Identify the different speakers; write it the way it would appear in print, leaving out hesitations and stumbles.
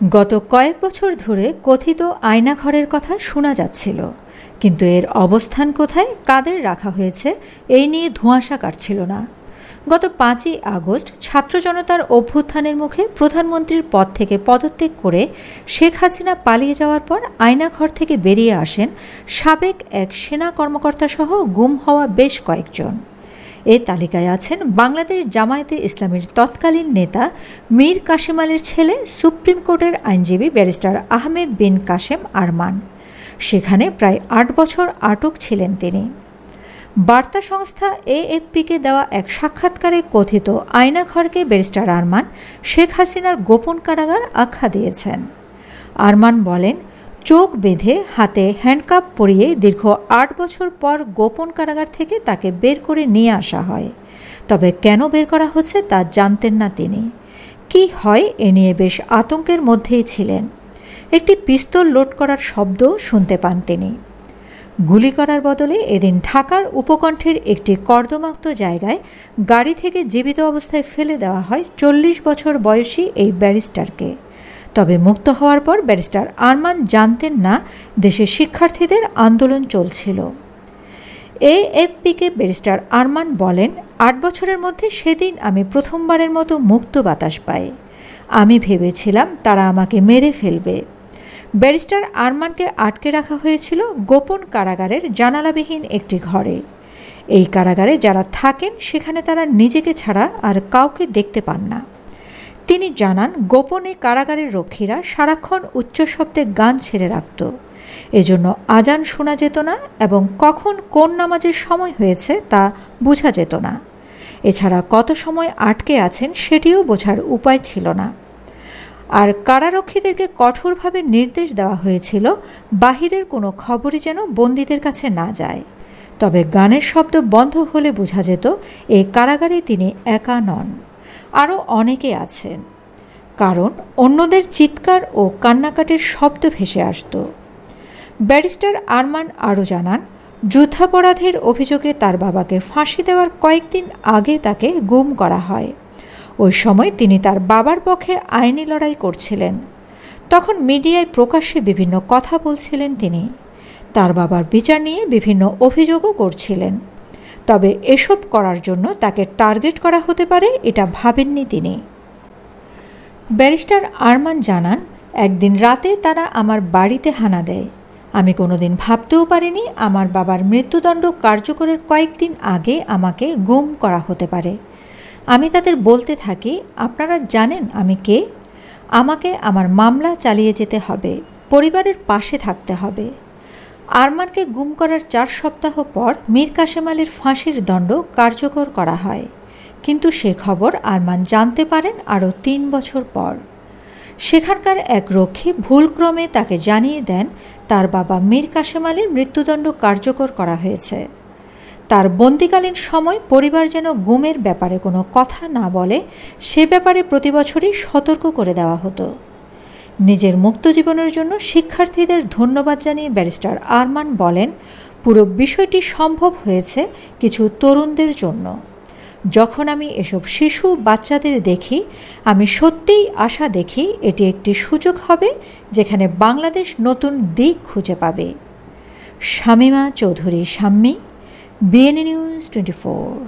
Speaker 1: গত কয়েক বছর ধরে কথিত আয়নাঘরের কথা শোনা যাচ্ছিল, কিন্তু এর অবস্থান কোথায়, কাদের রাখা হয়েছে, এই নিয়ে ধোঁয়াশা কাটছিল না। গত 5ই আগস্ট ছাত্র জনতার অভ্যুত্থানের মুখে প্রধানমন্ত্রীর পদ থেকে পদত্যাগ করে শেখ হাসিনা পালিয়ে যাওয়ার পর আয়নাঘর থেকে বেরিয়ে আসেন সাবেক এক সেনা কর্মকর্তা সহ গুম হওয়া বেশ কয়েকজন। এ তালিকায় আছেন বাংলাদেশ জামায়াতে ইসলামীর তৎকালীন নেতা মীর কাসেম আলীর ছেলে সুপ্রিম কোর্টের আইনজীবী ব্যারিস্টার আহমেদ বিন কাসেম আরমান। সেখানে প্রায় 8 বছর আটক ছিলেন তিনি। বার্তা সংস্থা এএফপিকে দেওয়া এক সাক্ষাৎকারে কথিত আয়নাঘরকে ব্যারিস্টার আরমান শেখ হাসিনার গোপন কারাগার আখ্যা দিয়েছেন। আরমান বলেন, চোখ বেঁধে হাতে হ্যান্ডকাপ পরিয়ে দীর্ঘ 8 বছর পর গোপন কারাগার থেকে তাকে বের করে নিয়ে আসা হয়। তবে কেন বের করা হচ্ছে তা জানতেন না তিনি। কি হয় এ নিয়ে বেশ আতঙ্কের মধ্যেই ছিলেন। একটি পিস্তল লোড করার শব্দ শুনতে পান তিনি। গুলি করার বদলে এদিন ঢাকার উপকণ্ঠের একটি কর্দমাক্ত জায়গায় গাড়ি থেকে জীবিত অবস্থায় ফেলে দেওয়া হয় 40 বছর বয়সী এই ব্যারিস্টারকে। তবে মুক্ত হওয়ার পর ব্যারিস্টার আরমান জানতেন না দেশের শিক্ষার্থীদের আন্দোলন চলছিল। এএফপিকে ব্যারিস্টার আরমান বলেন, 8 বছরের মধ্যে সেদিন আমি প্রথমবারের মতো মুক্ত বাতাস পাই। আমি ভেবেছিলাম তারা আমাকে মেরে ফেলবে। ব্যারিস্টার আরমানকে আটকে রাখা হয়েছিল গোপন কারাগারের জানালাবিহীন একটি ঘরে। এই কারাগারে যারা থাকেন সেখানে তারা নিজেকে ছাড়া আর কাউকে দেখতে পান না। তিনি জানান, গোপনে কারাগারের রক্ষীরা সারাক্ষণ উচ্চ শব্দে গান ছেড়ে রাখত। এজন্য আজান শোনা যেত না এবং কখন কোন নামাজের সময় হয়েছে তা বোঝা যেত না। এছাড়া কত সময় আটকে আছেন সেটিও বোঝার উপায় ছিল না। আর কারারক্ষীদেরকে কঠোরভাবে নির্দেশ দেওয়া হয়েছিল বাহিরের কোনো খবরই যেন বন্দীদের কাছে না যায়। তবে গানের শব্দ বন্ধ হলে বোঝা যেত এই কারাগারে তিনি একা নন, আরও অনেকে আছেন। কারণ অন্যদের চিৎকার ও কান্নাকাটির শব্দ ভেসে আসত। ব্যারিস্টার আরমান আরও জানান, যুদ্ধাপরাধের অভিযোগে তার বাবাকে ফাঁসি দেওয়ার কয়েকদিন আগে তাকে গুম করা হয়। ওই সময় তিনি তার বাবার পক্ষে আইনি লড়াই করছিলেন। তখন মিডিয়ায় প্রকাশ্যে বিভিন্ন কথা বলছিলেন তিনি। তার বাবার বিচার নিয়ে বিভিন্ন অভিযোগও করছিলেন। তবে এসব করার জন্য তাকে টার্গেট করা হতে পারে এটা ভাবেননি তিনি। ব্যারিস্টার আরমান জানান, একদিন রাতে তারা আমার বাড়িতে হানা দেয়। আমি কোনোদিন ভাবতেও পারিনি আমার বাবার মৃত্যুদণ্ড কার্যকরের কয়েকদিন আগে আমাকে গুম করা হতে পারে। আমি তাদের বলতে থাকি, আপনারা জানেন আমি কে? আমাকে আমার মামলা চালিয়ে যেতে হবে, পরিবারের পাশে থাকতে হবে। আরমানকে গুম করার 4 সপ্তাহ পর মীর কাসেম আলীর ফাঁসির দণ্ড কার্যকর করা হয়। কিন্তু সে খবর আরমান জানতে পারেন আরও 3 বছর পর। সেখানকার এক রক্ষী ভুলক্রমে তাকে জানিয়ে দেন তার বাবা মীর কাসেম আলীর মৃত্যুদণ্ড কার্যকর করা হয়েছে। তার বন্দিকালীন সময় পরিবার যেন গুমের ব্যাপারে কোনো কথা না বলে সে ব্যাপারে প্রতি বছরই সতর্ক করে দেওয়া হতো। নিজের মুক্ত জীবনের জন্য শিক্ষার্থীদের ধন্যবাদ জানিয়ে ব্যারিস্টার আরমান বলেন, পুরো বিষয়টি সম্ভব হয়েছে কিছু তরুণদের জন্য। যখন আমি এসব শিশু বাচ্চাদের দেখি, আমি সত্যিই আশা দেখি এটি একটি সুযোগ হবে যেখানে বাংলাদেশ নতুন দিক খুঁজে পাবে। Shamima Chowdhury Shammi, BNN News 24।